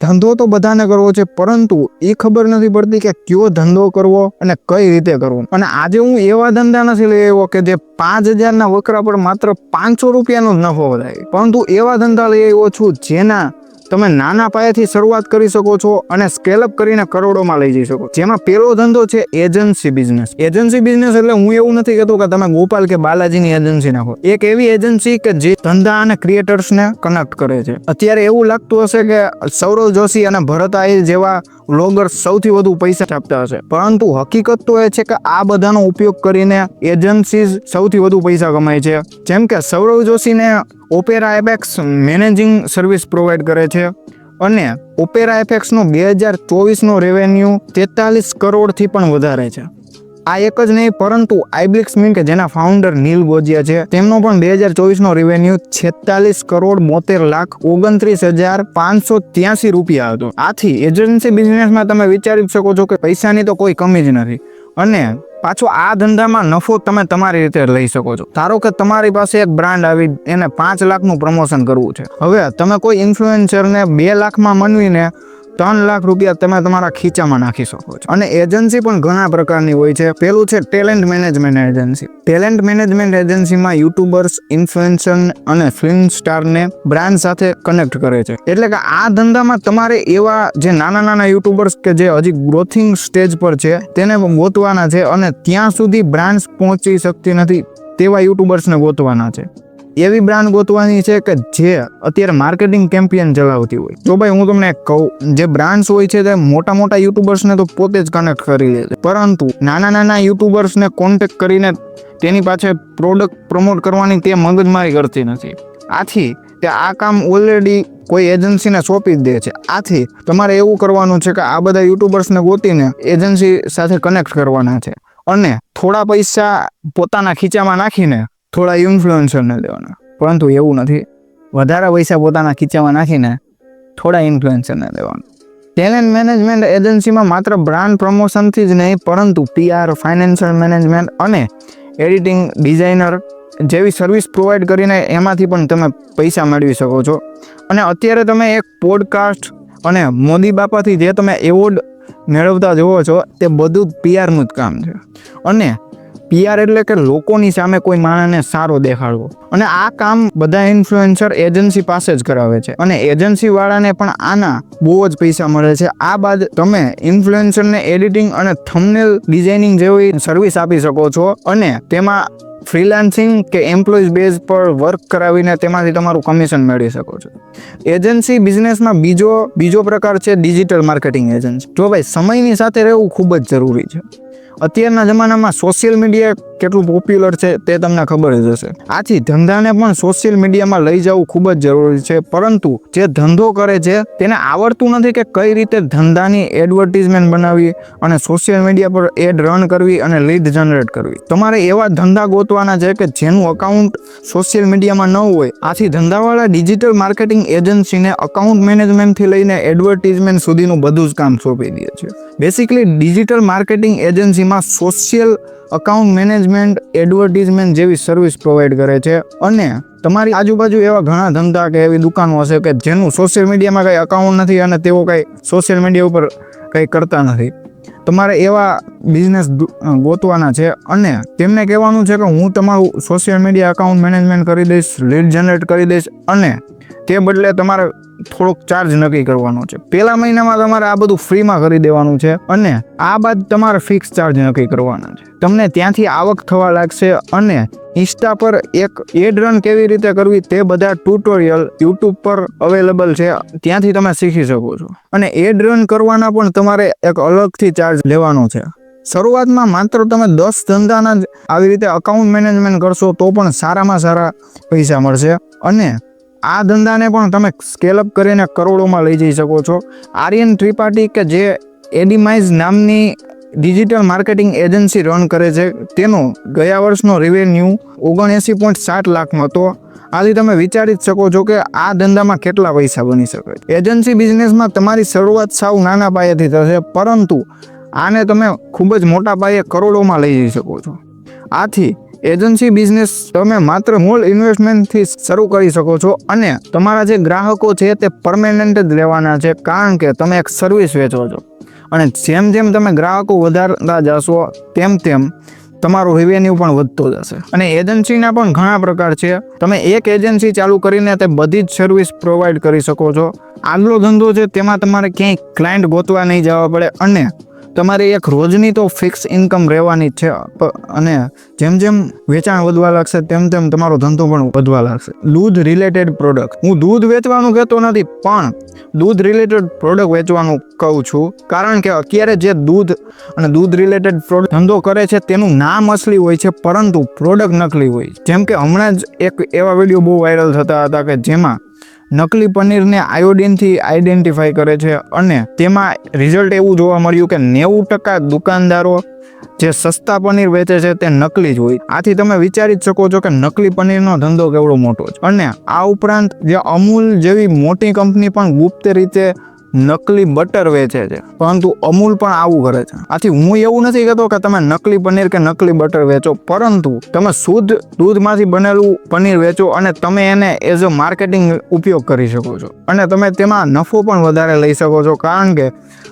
ધંધો તો બધાને કરવો છે, પરંતુ એ ખબર નથી પડતી કે કયો ધંધો કરવો અને કઈ રીતે કરવો. અને આજે હું એવા ધંધા નથી લઈ આવ્યો કે જે 5,000 ના વકરા પર માત્ર 500 રૂપિયાનો જ નફો થાય, પરંતુ એવા ધંધા લઈ આવ્યો છું જેના તમે નાના પાયાથી શરૂઆત કરી શકો છો અને સ્કેલ અપ કરીને કરોડોમાં લઈ જઈ શકો. જેમાં પહેલો ધંધો છે એજન્સી બિઝનેસ. એજન્સી બિઝનેસ એટલે હું એવું નથી કહેતો કે તમે ગોપાલ કે બાલાજીની એજન્સી નાખો. એક એવી એજન્સી કે જે ધંધા અને ક્રિએટર્સને કનેક્ટ કરે છે. અત્યારે એવું લાગતું હશે કે સૌરવ જોશી અને ભરત આહિર જેવા વ્લોગર સૌથી વધુ પૈસા છાપતા હશે, પરંતુ હકીકત તો એ છે કે આ બધાનો ઉપયોગ કરીને એજન્સીઝ સૌથી વધુ પૈસા કમાય છે. જેમ કે સૌરવ જોશીને opera apex managing service provide કરે છે અને ઓપેરા એપેક્સનો 2024નો રેવન્યુ 43 કરોડથી પણ વધારે છે. આ એક જ નહીં, પરંતુ આઈબ્લિક્સ મીન કે જેના ફાઉન્ડર નીલ ગોજિયા છે, તેમનો પણ 2024નો રેવન્યુ 46 કરોડ 72 લાખ 29,583 રૂપિયા હતો. આથી એજન્સી બિઝનેસમાં તમે વિચારી શકો છો કે પૈસાની તો કોઈ કમી જ નથી. અને પાછો આ ધંધામાં નફો તમે તમારી રીતે લઈ શકો છો. ધારો કે તમારી પાસે એક બ્રાન્ડ આવી, એને 5 લાખનું પ્રમોશન કરવું છે. હવે તમે કોઈ ઇન્ફ્લુએન્સરને 2 લાખમાં મનવીને 3 લાખ રૂપિયા તમે તમારા ખીચામાં નાખી શકો છો. અને એજન્સી પણ ઘણા પ્રકારની હોય છે. પેલું છે talent management agency. Talent management એજન્સીમાં યુટ્યુબર્સ, ઇન્ફ્લુએન્સર અને ફિલ્મ સ્ટારને બ્રાન્ડ સાથે કનેક્ટ કરે છે. એટલે કે આ ધંધામાં તમારે એવા જે નાના યુટ્યુબર્સ કે જે હજી ગ્રોથિંગ સ્ટેજ પર છે તેને ગોતવાના છે, અને ત્યાં સુધી બ્રાન્ડ્સ પહોંચી શકતી નથી તેવા યુટ્યુબર્સને ગોતવાના છે. એવી બ્રાન્ડ ગોતવાની છે કે જે અત્યારે માર્કેટિંગ કેમ્પેન ચલાવતી હોય. તો ભાઈ હું તમને કહું, જે બ્રાન્ડ્સ હોય છે તે મોટા યુટ્યુબર્સને તો પોતે જ કનેક્ટ કરી લે છે, પરંતુ નાના યુટ્યુબર્સને કોન્ટેક્ટ કરીને તેની પાછળ પ્રોડક્ટ પ્રમોટ કરવાની તે મગજમારી કરતી નથી. આથી તે આ કામ ઓલરેડી કોઈ એજન્સીને સોંપી જ દે છે. આથી તમારે એવું કરવાનું છે કે આ બધા યુટ્યુબર્સને ગોતીને એજન્સી સાથે કનેક્ટ કરવાના છે અને થોડા પૈસા પોતાના ખીચામાં નાખીને થોડા ઇન્ફ્લુએન્સરને દેવાના. પરંતુ એવું નથી, વધારે પૈસા પોતાના ખીચામાં નાખીને થોડા ઇન્ફ્લુએન્સરને દેવાના. ટેલેન્ટ મેનેજમેન્ટ એજન્સીમાં માત્ર બ્રાન્ડ પ્રમોશનથી જ નહીં, પરંતુ PR, ફાઇનાન્શિયલ મેનેજમેન્ટ અને એડિટિંગ, ડિઝાઇનર જેવી સર્વિસ પ્રોવાઈડ કરીને એમાંથી પણ તમે પૈસા મેળવી શકો છો. અને અત્યારે તમે એક પોડકાસ્ટ અને મોદી બાપાથી જે તમે એવોર્ડ મેળવતા જુઓ છો તે બધું PRનું જ કામ છે. અને PR એટલે કે લોકોની સામે કોઈ માણસને સારો દેખાડવો. અને આ કામ બધા ઇન્ફ્લુએન્સર એજન્સી પાસે જ કરાવે છે, અને એજન્સી વાળાને પણ આના બહુ જ પૈસા મળે છે. આ બાદ તમે ઇન્ફ્લુએન્સરને એડિટિંગ અને થંબનેલ ડિઝાઇનિંગ જેવી સર્વિસ આપી શકો છો, અને તેમાં ફ્રીલાન્સિંગ કે એમ્પ્લોઈઝ બેઝ પર વર્ક કરાવીને તેમાંથી તમારું કમિશન મેળવી શકો છો. એજન્સી બિઝનેસમાં બીજો પ્રકાર છે ડિજિટલ માર્કેટિંગ એજન્સી. જો ભાઈ, સમયની સાથે રહેવું ખૂબ જ જરૂરી છે. અત્યારના જમાનામાં સોશિયલ મીડિયા કેટલું પોપ્યુલર છે તે તમને ખબર જ હશે. આથી ધંધાને પણ સોશિયલ મીડિયામાં લઈ જવું ખૂબ જ જરૂરી છે. પરંતુ જે ધંધો કરે છે તેને આવડતું નથી કે કઈ રીતે ધંધાની એડવર્ટિઝમેન્ટ બનાવવી અને સોશિયલ મીડિયા પર એડ રન કરવી અને લીડ જનરેટ કરવી. તમારે એવા ધંધા ગોતવાના છે કે જેનું અકાઉન્ટ સોશિયલ મીડિયામાં ન હોય. આથી ધંધાવાળા ડિજિટલ માર્કેટિંગ એજન્સીને અકાઉન્ટ મેનેજમેન્ટથી લઈને એડવર્ટિઝમેન્ટ સુધીનું બધું જ કામ સોંપી દે છે. બેસિકલી ડિજિટલ માર્કેટિંગ એજન્સીમાં સોશિયલ અકાઉન્ટ મેનેજમેન્ટ, એડવર્ટિઝમેન્ટ જેવી સર્વિસ પ્રોવાઈડ કરે છે. અને તમારી આજુબાજુ એવા ઘણા ધંધા કે એવી દુકાનો હશે કે જેનું સોશિયલ મીડિયામાં કંઈ અકાઉન્ટ નથી અને તેઓ કંઈ સોશિયલ મીડિયા ઉપર કંઈ કરતા નથી. તમારે એવા બિઝનેસ ગોતવાના છે અને તેમને કહેવાનું છે કે હું તમારું સોશિયલ મીડિયા અકાઉન્ટ મેનેજમેન્ટ કરી દઈશ, લીડ જનરેટ કરી દઈશ, અને તે બદલે તમારે થોડોક ચાર્જ નક્કી કરવાનો છે. પહેલા મહિનામાં તમારે આ બધું ફ્રીમાં કરી દેવાનું છે, અને આ બાદ તમારે ફિક્સ ચાર્જ નક્કી કરવાના છે. તમને ત્યાંથી આવક થવા લાગશે, અને ઇન્સ્ટા પર એક એડ રન કેવી રીતે કરવી તે બધા ટ્યુટોરિયલ YouTube પર અવેલેબલ છે, ત્યાંથી તમે શીખી શકો છો. અને એડ રન કરવાના પણ તમારે એક અલગથી ચાર્જ લેવાનો છે. શરૂઆતમાં માત્ર તમે 10 ધંધાના જ આવી રીતે અકાઉન્ટ મેનેજમેન્ટ કરશો તો પણ સારામાં સારા પૈસા મળશે, અને આ ધંધાને પણ તમે સ્કેલ અપ કરીને કરોડોમાં લઈ જઈ શકો છો. આર્યન ત્રિપાઠી કે જે એડિમાઇઝ નામની ડિજિટલ માર્કેટિંગ એજન્સી રન કરે છે, તેનો ગયા વર્ષનો રેવન્યુ 79.7 લાખનો હતો. આથી તમે વિચારી જ શકો છો કે આ ધંધામાં કેટલા પૈસા બની શકે. એજન્સી બિઝનેસમાં તમારી શરૂઆત સાવ નાના પાયેથી થશે, પરંતુ આને તમે ખૂબ જ મોટા પાયે કરોડોમાં લઈ જઈ શકો છો. આથી એજન્સી બિઝનેસ તમે માત્ર સ્મોલ ઇન્વેસ્ટમેન્ટથી શરૂ કરી શકો છો અને તમારા જે ગ્રાહકો છે તે પરમેનન્ટ જ લેવાના છે, કારણ કે તમે એક સર્વિસ વેચો છો. અને જેમ જેમ તમે ગ્રાહકો વધારતા જશો તેમ તેમ તમારું રેવન્યુ પણ વધતો જશે. અને એજન્સીના પણ ઘણા પ્રકાર છે. તમે એક એજન્સી ચાલુ કરીને તે બધી જ સર્વિસ પ્રોવાઈડ કરી શકો છો. આગલો ધંધો છે તેમાં તમારે ક્યાંય ક્લાયન્ટ ગોતવા નહીં જવા પડે અને તમારી એક રોજની તો ફિક્સ ઇન્કમ રહેવાની જ છે. અને જેમ જેમ વેચાણ વધવા લાગશે તેમ તેમ તમારો ધંધો પણ વધવા લાગશે. દૂધ રિલેટેડ પ્રોડક્ટ, હું દૂધ વેચવાનું કહેતો નથી, પણ દૂધ રિલેટેડ પ્રોડક્ટ વેચવાનું કહું છું, કારણ કે અત્યારે જે દૂધ અને દૂધ રિલેટેડ પ્રોડક્ટ ધંધો કરે છે તેનું નામ અસલી હોય છે, પરંતુ પ્રોડક્ટ નકલી હોય. જેમ કે હમણાં જ એક એવા વિડીયો બહુ વાયરલ થતા હતા કે જેમાં નકલી પનીરને આયોડિનથી આઈડેન્ટિફાઈ કરે છે અને તેમાં રિઝલ્ટ એવું જોવા મળ્યું કે 90% દુકાનદારો જે સસ્તા પનીર વેચે છે તે નકલી જ હોય. આથી તમે વિચારી જ શકો છો કે નકલી પનીરનો ધંધો કેવડો મોટો છે. અને આ ઉપરાંત જે અમૂલ જેવી મોટી કંપની પણ ગુપ્ત રીતે નકલી બટર વેચે છે, પરંતુ અમૂલ પણ આવું કરે છે. આથી હું એવું નથી કહેતો કે તમે નકલી પનીર કે નકલી બટર વેચો, પરંતુ તમે શુદ્ધ દૂધમાંથી બનેલું પનીર વેચો અને તમે એને એઝ અ માર્કેટિંગ ઉપયોગ કરી શકો છો અને તમે તેમાં નફો પણ વધારે લઈ શકો છો, કારણ કે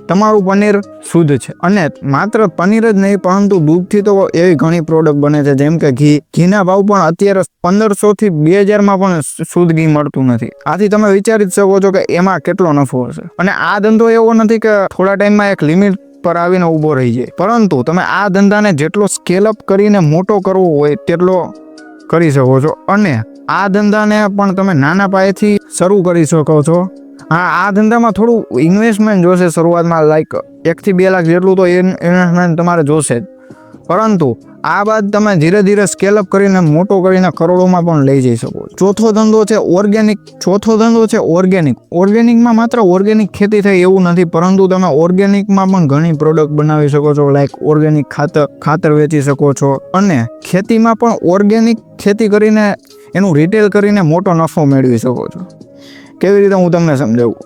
તમારું પનીર શુદ્ધ છે. અને માત્ર પનીર જ નહીં, પરંતુ દૂધથી તો એવી ઘણી પ્રોડક્ટ બને છે, જેમ કે ઘીના ભાવ પણ અત્યારે 1500 થી 2000 પણ શુદ્ધ ઘી મળતું નથી. આથી તમે વિચારી જ શકો છો કે એમાં કેટલો નફો હશે. અને આ ધંધો એવો નથી કે થોડા ટાઈમમાં એક લિમિટ પર આવીને ઊભો રહી જાય, પરંતુ તમે આ ધંધાને જેટલો સ્કેલ અપ કરીને મોટો કરવો હોય તેટલો કરી શકો છો. અને આ ધંધાને પણ તમે નાના પાયેથી શરૂ કરી શકો છો. આ ધંધામાં થોડું ઇન્વેસ્ટમેન્ટ જોશે શરૂઆતમાં, લાઈક 1 થી 2 લાખ જેટલું તો ઇન્વેસ્ટમેન્ટ તમારે જોશે જ, પરંતુ આ બાદ તમે ધીરે ધીરે સ્કેલ અપ કરીને મોટો કરીને કરોડોમાં પણ લઈ જઈ શકો. ચોથો ધંધો છે ઓર્ગેનિક. ઓર્ગેનિકમાં માત્ર ઓર્ગેનિક ખેતી થાય એવું નથી, પરંતુ તમે ઓર્ગેનિકમાં પણ ઘણી પ્રોડક્ટ બનાવી શકો છો, લાઈક ઓર્ગેનિક ખાતર વેચી શકો છો. અને ખેતીમાં પણ ઓર્ગેનિક ખેતી કરીને એનું રિટેલ કરીને મોટો નફો મેળવી શકો છો. કેવી રીતે હું તમને સમજાવું.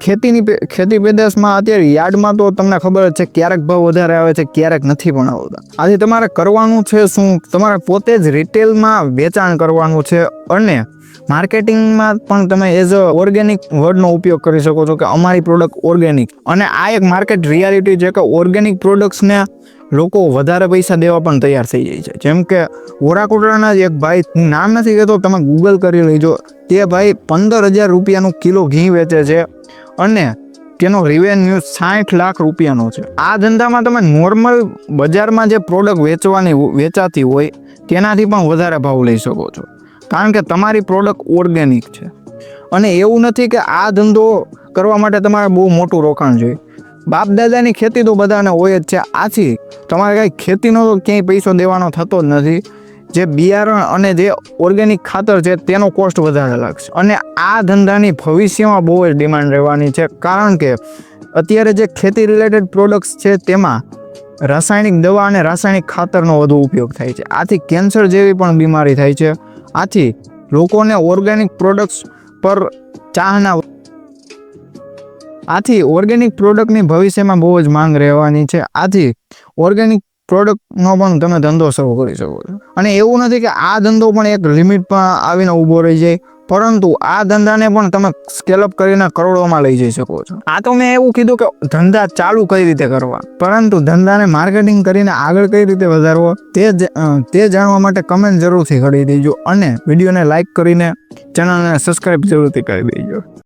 ખેતી પેદાશમાં અત્યારે યાર્ડમાં તો તમને ખબર જ છે, ક્યારેક ભાવ વધારે આવે છે, ક્યારેક નથી પણ આવતા. આથી તમારે કરવાનું છે શું, તમારે પોતે જ રિટેલમાં વેચાણ કરવાનું છે અને માર્કેટિંગમાં પણ તમે એઝ અ ઓર્ગેનિક વર્ડનો ઉપયોગ કરી શકો છો કે અમારી પ્રોડક્ટ ઓર્ગેનિક. અને આ એક માર્કેટ રિયાલિટી છે કે ઓર્ગેનિક પ્રોડક્ટ્સને લોકો વધારે પૈસા દેવા પણ તૈયાર થઈ જાય છે. જેમ કે વોરાકોટરાના જ એક ભાઈ, હું નામ નથી કહેતો, તમે ગૂગલ કરી લેજો, તે ભાઈ 15,000 રૂપિયાનું કિલો ઘી વેચે છે અને તેનો રેવન્યુ 60 લાખ રૂપિયાનો છે. આ ધંધામાં તમે નોર્મલ બજારમાં જે પ્રોડક્ટ વેચાતી હોય તેનાથી પણ વધારે ભાવ લઈ શકો છો, કારણ કે તમારી પ્રોડક્ટ ઓર્ગેનિક છે. અને એવું નથી કે આ ધંધો કરવા માટે તમારે બહુ મોટું રોકાણ જોઈએ. બાપ દાદાની ખેતી તો બધાને હોય જ છે, આથી તમારે કાંઈ ખેતીનો તો ક્યાંય પૈસો દેવાનો થતો જ નથી. જે બિયારણ અને જે ઓર્ગેનિક ખાતર છે તેનો કોસ્ટ વધારે લાગશે. અને આ ધંધાની ભવિષ્યમાં બહુ જ ડિમાન્ડ રહેવાની છે, કારણ કે અત્યારે જે ખેતી રિલેટેડ પ્રોડક્ટ્સ છે તેમાં રાસાયણિક દવા અને રાસાયણિક ખાતરનો વધુ ઉપયોગ થાય છે. આથી કેન્સર જેવી પણ બીમારી થાય છે. આથી લોકોને ઓર્ગેનિક પ્રોડક્ટ્સ પર ચાહના આથી ઓર્ગેનિક પ્રોડક્ટની ભવિષ્યમાં બહુ જ માંગ રહેવાની છે. આથી ઓર્ગેનિક પ્રોડક્ટનો પણ તમે ધંધો શરૂ કરી શકો છો. અને એવું નથી કે આ ધંધો પણ એક લિમિટ પર આવીને ઊભો રહી જાય, પરંતુ આ ધંધાને પણ તમે સ્કેલઅપ કરીને કરોડોમાં લઈ જઈ શકો છો. આ તો મેં એવું કીધું કે ધંધા ચાલુ કઈ રીતે કરવા, પરંતુ ધંધાને માર્કેટિંગ કરીને આગળ કઈ રીતે વધારવો તે જાણવા માટે કમેન્ટ જરૂરથી કરી દેજો અને વિડીયોને લાઈક કરીને ચેનલને સબસ્ક્રાઈબ જરૂરથી કરી દેજો.